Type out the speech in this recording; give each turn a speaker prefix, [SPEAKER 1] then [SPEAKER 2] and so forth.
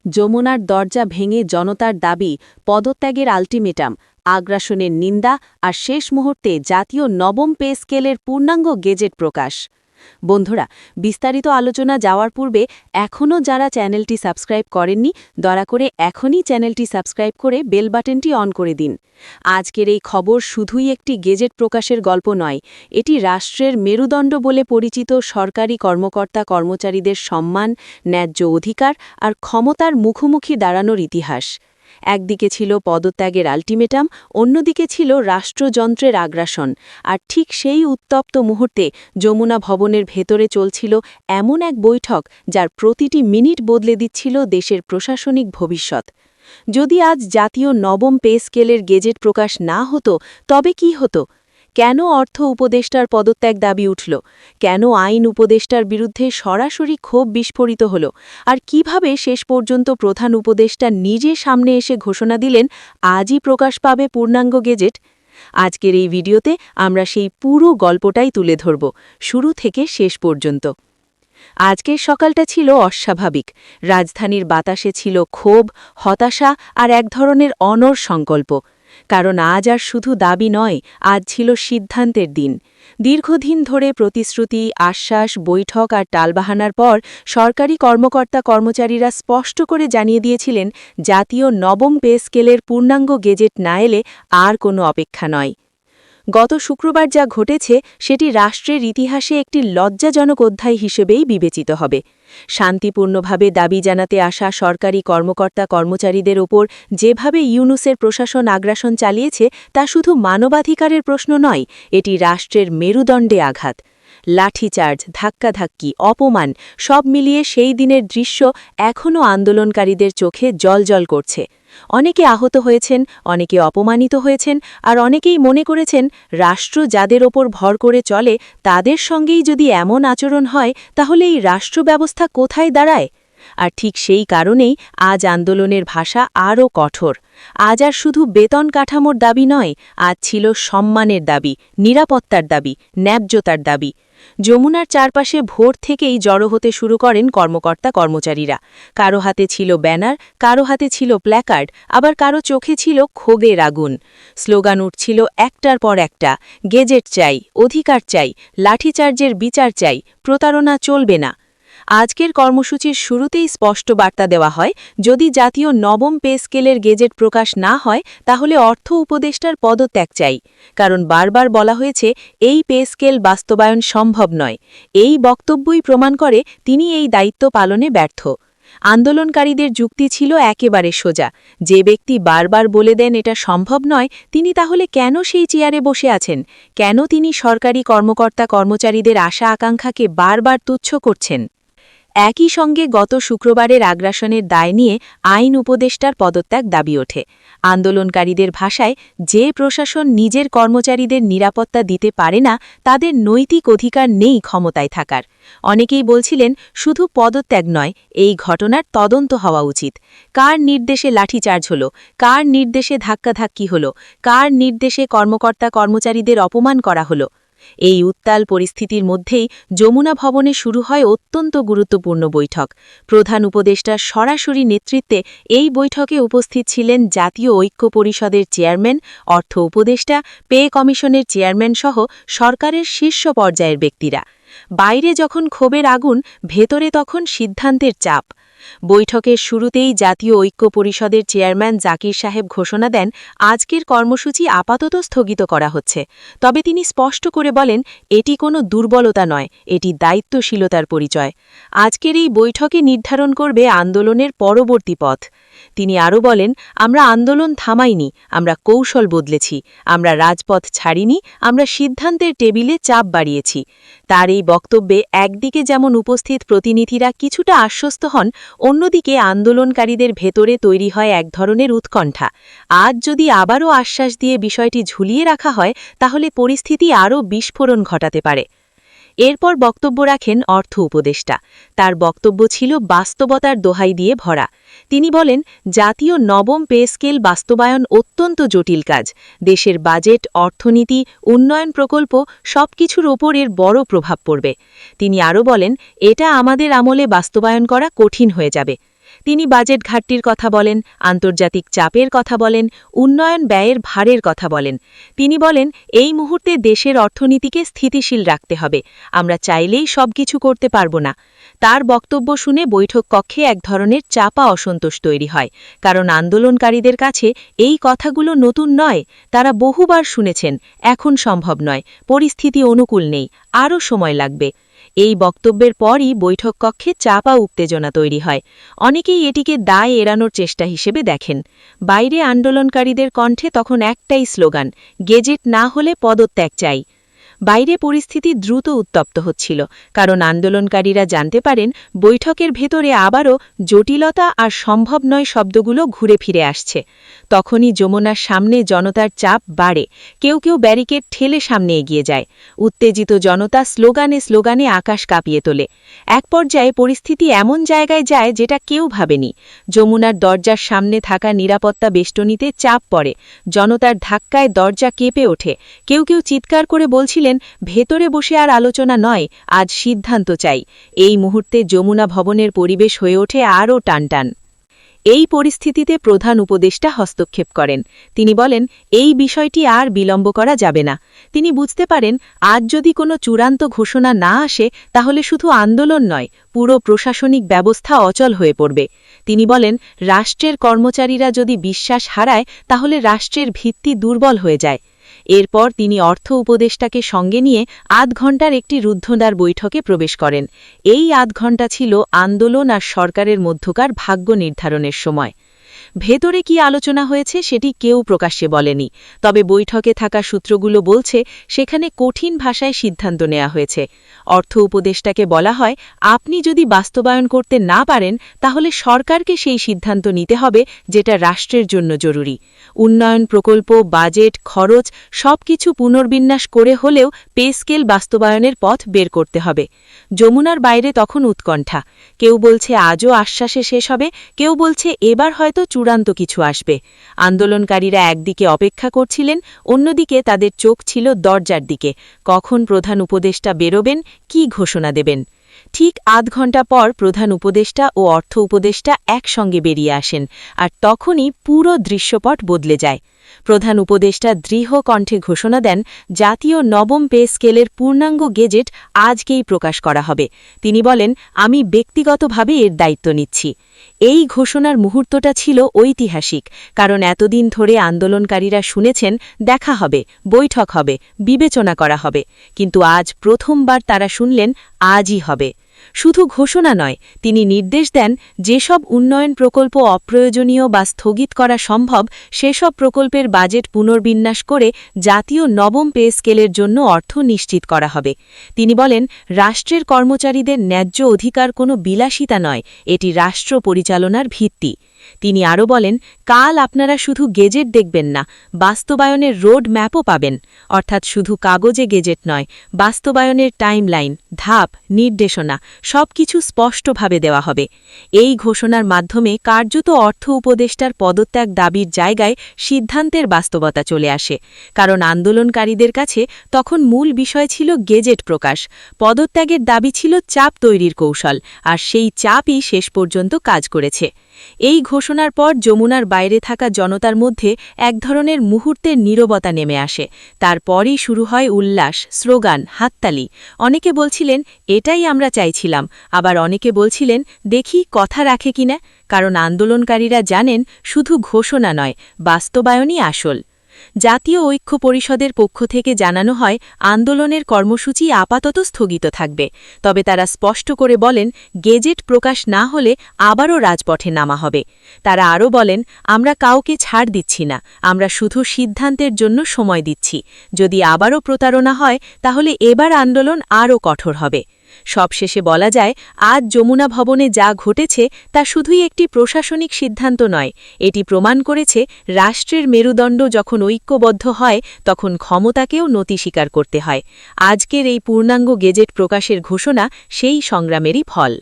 [SPEAKER 1] যমুনার দরজা ভেঙে জনতার দাবি, পদত্যাগের আল্টিমেটাম, আগ্রাসনের নিন্দা আর শেষ মুহূর্তে জাতীয় নবম পে স্কেলের পূর্ণাঙ্গ গেজেট প্রকাশ। বন্ধুরা, বিস্তারিত আলোচনা যাওয়ার পূর্বে এখনও যারা চ্যানেলটি সাবস্ক্রাইব করেননি, দয়া করে এখনই চ্যানেলটি সাবস্ক্রাইব করে বেল বাটনটি অন করে দিন। আজকের এই খবর শুধুই একটি গেজেট প্রকাশের গল্প নয়, এটি রাষ্ট্রের মেরুদণ্ড বলে পরিচিত সরকারি কর্মকর্তা কর্মচারীদের সম্মান, ন্যায্য অধিকার আর ক্ষমতার মুখোমুখি দাঁড়ানোর ইতিহাস। একদিকে ছিল পদত্যাগের আল্টিমেটাম, অন্যদিকে ছিল রাষ্ট্রযন্ত্রের আগ্রাসন, আর ঠিক সেই উত্তপ্ত মুহূর্তে যমুনা ভবনের ভেতরে চলছিল এমন এক বৈঠক যার প্রতিটি মিনিট বদলে দিচ্ছিল দেশের প্রশাসনিক ভবিষ্যৎ। যদি আজ জাতীয় নবম পে স্কেলের গেজেট প্রকাশ না হতো, তবে কি হতো? কেন অর্থ উপদেষ্টার পদত্যাগ দাবি উঠল? কেন আইন উপদেষ্টার বিরুদ্ধে সরাসরি ক্ষোভ বিস্ফোরিত হল? আর কিভাবে শেষ পর্যন্ত প্রধান উপদেষ্টা নিজে সামনে এসে ঘোষণা দিলেন আজই প্রকাশ পাবে পূর্ণাঙ্গ গেজেট? আজকের এই ভিডিওতে আমরা সেই পুরো গল্পটাই তুলে ধরব, শুরু থেকে শেষ পর্যন্ত। আজকের সকালটা ছিল অস্বাভাবিক। রাজধানীর বাতাসে ছিল ক্ষোভ, হতাশা আর এক ধরনের অনড় সংকল্প। কারণ আজ আর শুধু দাবি নয়, আজ ছিল সিদ্ধান্তের দিন। দীর্ঘদিন ধরে প্রতিশ্রুতি, আশ্বাস, বৈঠক আর টালবাহানার পর সরকারি কর্মকর্তা কর্মচারীরা স্পষ্ট করে জানিয়ে দিয়েছিলেন, জাতীয় নবম পে স্কেলের পূর্ণাঙ্গ গেজেট না এলে আর কোনো অপেক্ষা নয়। গত শুক্রবার যা ঘটেছে সেটি রাষ্ট্রের ইতিহাসে একটি লজ্জাজনক অধ্যায় হিসেবেই বিবেচিত হবে। শান্তিপূর্ণভাবে দাবি জানাতে আসা সরকারি কর্মকর্তা কর্মচারীদের ওপর যেভাবে ইউনূসের প্রশাসন আগ্রাসন চালিয়েছে তা শুধু মানবাধিকারের প্রশ্ন নয়, এটি রাষ্ট্রের মেরুদণ্ডে আঘাত। লাঠিচার্জ, ধাক্কাধাক্কি, অপমান সব মিলিয়ে সেই দিনের দৃশ্য এখনও আন্দোলনকারীদের চোখে জ্বলজ্বল করছে। অনেকে আহত হয়েছেন, অনেকে অপমানিত হয়েছেন, আর অনেকেই মনে করেছেন রাষ্ট্র যাদের ওপর ভর করে চলে তাদের সঙ্গেই যদি এমন আচরণ হয় তাহলে এই রাষ্ট্র ব্যবস্থা কোথায় দাঁড়ায়? আর ঠিক সেই কারণেই আজ আন্দোলনের ভাষা আরও কঠোর। আজ আর শুধু বেতন কাঠামোর দাবি নয়, আজ ছিল সম্মানের দাবি, নিরাপত্তার দাবি, ন্যায্যতার দাবি। যমুনার চারপাশে ভোর থেকেই জড়ো হতে শুরু করেন কর্মকর্তা কর্মচারীরা। কারো হাতে ছিল ব্যানার, কারো হাতে ছিল প্ল্যাকার্ড, আবার কারো চোখে ছিল ক্ষোভের আগুন। স্লোগান উঠছিল একটার পর একটা, গেজেট চাই, অধিকার চাই, লাঠিচার্জের বিচার চাই, প্রতারণা চলবে না। আজকের কর্মসূচির শুরুতেই স্পষ্ট বার্তা দেওয়া হয়, যদি জাতীয় নবম পে স্কেলের গেজেট প্রকাশ না হয় তাহলে অর্থ উপদেষ্টার পদত্যাগ চাই। কারণ বারবার বলা হয়েছে এই পে স্কেল বাস্তবায়ন সম্ভব নয়। এই বক্তব্যই প্রমাণ করে তিনি এই দায়িত্ব পালনে ব্যর্থ। আন্দোলনকারীদের যুক্তি ছিল একেবারে সোজা, যে ব্যক্তি বারবার বলে দেন এটা সম্ভব নয়, তিনি তাহলে কেন সেই চেয়ারে বসে আছেন? কেন তিনি সরকারি কর্মকর্তা কর্মচারীদের আশা আকাঙ্ক্ষাকে বারবার তুচ্ছ করছেন? একই সঙ্গে গত শুক্রবারের আগ্রাসনের দায় নিয়ে আইন উপদেষ্টার পদত্যাগ দাবি ওঠে। আন্দোলনকারীদের ভাষায়, যে প্রশাসন নিজের কর্মচারীদের নিরাপত্তা দিতে পারে না তাদের নৈতিক অধিকার নেই ক্ষমতায় থাকার। অনেকেই বলছিলেন শুধু পদত্যাগ নয়, এই ঘটনার তদন্ত হওয়া উচিত। কার নির্দেশে লাঠিচার্জ হলো, কার নির্দেশে ধাক্কাধাক্কি হলো, কার নির্দেশে কর্মকর্তা কর্মচারীদের অপমান করা হলো? এই উত্তাল পরিস্থিতির মধ্যেই যমুনা ভবনে শুরু হয় অত্যন্ত গুরুত্বপূর্ণ বৈঠক। প্রধান উপদেষ্টার সরাসরি নেতৃত্বে এই বৈঠকে উপস্থিত ছিলেন জাতীয় ঐক্য পরিষদের চেয়ারম্যান, অর্থ উপদেষ্টা, পে কমিশনের চেয়ারম্যান সহ সরকারের শীর্ষ পর্যায়ের ব্যক্তিরা। বাইরে যখন ক্ষোভের আগুন, ভেতরে তখন সিদ্ধান্তের চাপ। বৈঠকের শুরুতেই জাতীয় ঐক্য পরিষদের চেয়ারম্যান জাকির সাহেব ঘোষণা দেন, আজকের কর্মসূচি আপাতত স্থগিত করা হচ্ছে। তবে তিনি স্পষ্ট করে বলেন, এটি কোনো দুর্বলতা নয়, এটি দায়িত্বশীলতার পরিচয়। আজকের এই বৈঠকে নির্ধারণ করবে আন্দোলনের পরবর্তী পথ। তিনি আরও বলেন, আমরা আন্দোলন থামাইনি, আমরা কৌশল বদলেছি, আমরা রাজপথ ছাড়িনি, আমরা সিদ্ধান্তের টেবিলে চাপ বাড়িয়েছি। তার এই বক্তব্যে একদিকে যেমন উপস্থিত প্রতিনিধিরা কিছুটা আশ্বস্ত হন, অন্যদিকে আন্দোলনকারীদের ভেতরে তৈরি হয় এক ধরনের উৎকণ্ঠা। আজ যদি আবারও আশ্বাস দিয়ে বিষয়টি ঝুলিয়ে রাখা হয় তাহলে পরিস্থিতি আরও বিস্ফোরণ ঘটাতে পারে। এরপর বক্তব্য রাখেন অর্থ উপদেষ্টা। তার বক্তব্য ছিল বাস্তবতার দোহাই দিয়ে ভরা। তিনি বলেন, জাতীয় নবম পে স্কেল বাস্তবায়ন অত্যন্ত জটিল কাজ। দেশের বাজেট, অর্থনীতি, উন্নয়ন প্রকল্প সবকিছুর ওপর এর বড় প্রভাব পড়বে। তিনি আরও বলেন, এটা আমাদের আমলে বাস্তবায়ন করা কঠিন হয়ে যাবে। তিনি বাজেট ঘাটতির কথা বলেন, আন্তর্জাতিক চাপের কথা বলেন, উন্নয়ন ব্যয়ের ভারের কথা বলেন। তিনি বলেন, এই মুহূর্তে দেশের অর্থনীতিকে স্থিতিশীল রাখতে হবে, আমরা চাইলেই সবকিছু করতে পারব না। তার বক্তব্য শুনে বৈঠক কক্ষে এক ধরনের চাপা অসন্তোষ তৈরি হয়, কারণ আন্দোলনকারীদের কাছে এই কথাগুলো নতুন নয়, তারা বহুবার শুনেছেন। এখন সম্ভব নয়, পরিস্থিতি অনুকূল নেই, আরও সময় লাগবে। এই বক্তব্যের পরই বৈঠক কক্ষে চাপা উত্তেজনা তৈরি হয়। অনেকেই এটিকে দায় এড়ানোর চেষ্টা হিসেবে দেখেন। বাইরে আন্দোলনকারীদের কণ্ঠে তখন একটাই স্লোগান, গেজেট না হলে পদত্যাগ চাই। বাইরে পরিস্থিতি দ্রুত উত্তপ্ত হচ্ছিল, কারণ আন্দোলনকারীরা জানতে পারেন বৈঠকের ভেতরে আবারও জটিলতা আর সম্ভব নয় শব্দগুলো ঘুরে ফিরে আসছে। তখনই যমুনার সামনে জনতার চাপ বাড়ে, কেউ কেউ ব্যারিকেড ঠেলে সামনে এগিয়ে যায়। উত্তেজিত জনতা স্লোগানে স্লোগানে আকাশ কাঁপিয়ে তোলে। এক পর্যায়ে পরিস্থিতি এমন জায়গায় যায় যেটা কেউ ভাবেনি। যমুনার দরজার সামনে থাকা নিরাপত্তা বেষ্টনীতে চাপ পড়ে, জনতার ধাক্কায় দরজা কেঁপে ওঠে। কেউ কেউ চিৎকার করে বলছিলেন, ভেতরে বসে আর আলোচনা নয়, আজ সিদ্ধান্ত চাই। এই মুহূর্তে যমুনা ভবনের পরিবেশ হয়ে ওঠে আরও টানটান। এই পরিস্থিতিতে প্রধান উপদেষ্টা হস্তক্ষেপ করেন। তিনি বলেন, এই বিষয়টি আর বিলম্ব করা যাবে না। তিনি বুঝতে পারেন, আজ যদি কোনো চূড়ান্ত ঘোষণা না আসে তাহলে শুধু আন্দোলন নয়, পুরো প্রশাসনিক ব্যবস্থা অচল হয়ে পড়বে। তিনি বলেন, রাষ্ট্রের কর্মচারীরা যদি বিশ্বাস হারায় তাহলে রাষ্ট্রের ভিত্তি দুর্বল হয়ে যায়। এরপর তিনি অর্থ উপদেষ্টাকে সঙ্গে নিয়ে আধ ঘণ্টার একটি রুদ্ধদ্বার বৈঠকে প্রবেশ করেন। এই আধ ঘণ্টা ছিল আন্দোলন আর সরকারের মধ্যকার ভাগ্য নির্ধারণের সময়। ভেতরে কি আলোচনা হয়েছে সেটি কেউ প্রকাশ্যে বলেনি, তবে বৈঠকে থাকা সূত্রগুলো বলছে সেখানে কঠিন ভাষায় সিদ্ধান্ত নেওয়া হয়েছে। অর্থ উপদেষ্টাকে বলা হয়, আপনি যদি বাস্তবায়ন করতে না পারেন তাহলে সরকারকে সেই সিদ্ধান্ত নিতে হবে যেটা রাষ্ট্রের জন্য জরুরি। উন্নয়ন প্রকল্প, বাজেট, খরচ সবকিছু পুনর্বিন্যাস করে হলেও পে স্কেল বাস্তবায়নের পথ বের করতে হবে। যমুনার বাইরে তখন উৎকণ্ঠা। কেউ বলছে আজও আশ্বাসে শেষ হবে, কেউ বলছে এবার হয়তো চূড়ান্ত কিছু আসবে। আন্দোলনকারীরা একদিকে অপেক্ষা করছিলেন, অন্যদিকে তাদের চোখ ছিল দরজার দিকে, কখন প্রধান উপদেষ্টা বেরোবেন, কি ঘোষণা দেবেন। ঠিক আধ ঘণ্টা পর প্রধান উপদেষ্টা ও অর্থ উপদেষ্টা একসঙ্গে বেরিয়ে আসেন, আর তখনই পুরো দৃশ্যপট বদলে যায়। প্রধান উপদেষ্টা দৃঢ় কণ্ঠে ঘোষণা দেন, জাতীয় নবম পে স্কেলের পূর্ণাঙ্গ গেজেট আজকেই প্রকাশ করা হবে। তিনি বলেন, আমি ব্যক্তিগতভাবে এর দায়িত্ব নিচ্ছি। এই ঘোষণার মুহূর্তটা ছিল ঐতিহাসিক, কারণ এতদিন ধরে আন্দোলনকারীরা শুনেছেন দেখা হবে, বৈঠক হবে, বিবেচনা করা হবে, কিন্তু আজ প্রথমবার তারা শুনলেন আজই হবে। শুধু ঘোষণা নয়, তিনি নির্দেশ দেন যেসব উন্নয়ন প্রকল্প অপ্রয়োজনীয় বা স্থগিত করা সম্ভব সেসব প্রকল্পের বাজেট পুনর্বিন্যাস করে জাতীয় নবম পে স্কেলের জন্য অর্থ নিশ্চিত করা হবে। তিনি বলেন, রাষ্ট্রের কর্মচারীদের ন্যায্য অধিকার কোনো বিলাসিতা নয়, এটি রাষ্ট্র পরিচালনার ভিত্তি। তিনি আরও বলেন, কাল আপনারা শুধু গেজেট দেখবেন না, বাস্তবায়নের রোড ম্যাপও পাবেন। অর্থাৎ শুধু কাগজে গেজেট নয়, বাস্তবায়নের টাইমলাইন, ধাপ, নির্দেশনা সবকিছু স্পষ্টভাবে দেওয়া হবে। এই ঘোষণার মাধ্যমে কার্যত অর্থ উপদেষ্টার পদত্যাগ দাবির জায়গায় সিদ্ধান্তের বাস্তবতা চলে আসে, কারণ আন্দোলনকারীদের কাছে তখন মূল বিষয় ছিল গেজেট প্রকাশ, পদত্যাগের দাবি ছিল চাপ তৈরির কৌশল, আর সেই চাপই শেষ পর্যন্ত কাজ করেছে। এই ঘোষণার পর যমুনার বাইরে থাকা জনতার মধ্যে এক ধরনের মুহূর্তের নীরবতা নেমে আসে। তারপরই শুরু হয় উল্লাস, স্লোগান, হাততালি। অনেকে বলছিলেন এটাই আমরা চাইছিলাম, আবার অনেকে বলছিলেন দেখি কথা রাখে কিনা, কারণ আন্দোলনকারীরা জানেন শুধু ঘোষণা নয়, বাস্তবায়নই আসল। জাতীয় ঐক্য পরিষদের পক্ষ থেকে জানানো হয় আন্দোলনের কর্মসূচি আপাতত স্থগিত থাকবে, তবে তারা স্পষ্ট করে বলেন গেজেট প্রকাশ না হলে আবারও রাজপথে নামা হবে। তারা আরও বলেন, আমরা কাউকে ছাড় দিচ্ছি না, আমরা শুধু সিদ্ধান্তের জন্য সময় দিচ্ছি। যদি আবারও প্রতারণা হয় তাহলে এবার আন্দোলন আরও কঠোর হবে। সবশেষে বলা যায়, আজ যমুনা ভবনে যা ঘটেছে তা শুধুই একটি প্রশাসনিক সিদ্ধান্ত নয়, এটি প্রমাণ করেছে রাষ্ট্রের মেরুদণ্ড যখন ঐক্যবদ্ধ হয় তখন ক্ষমতাকেও নতি স্বীকার করতে হয়। আজকের এই পূর্ণাঙ্গ গেজেট প্রকাশের ঘোষণা সেই সংগ্রামেরই ফল।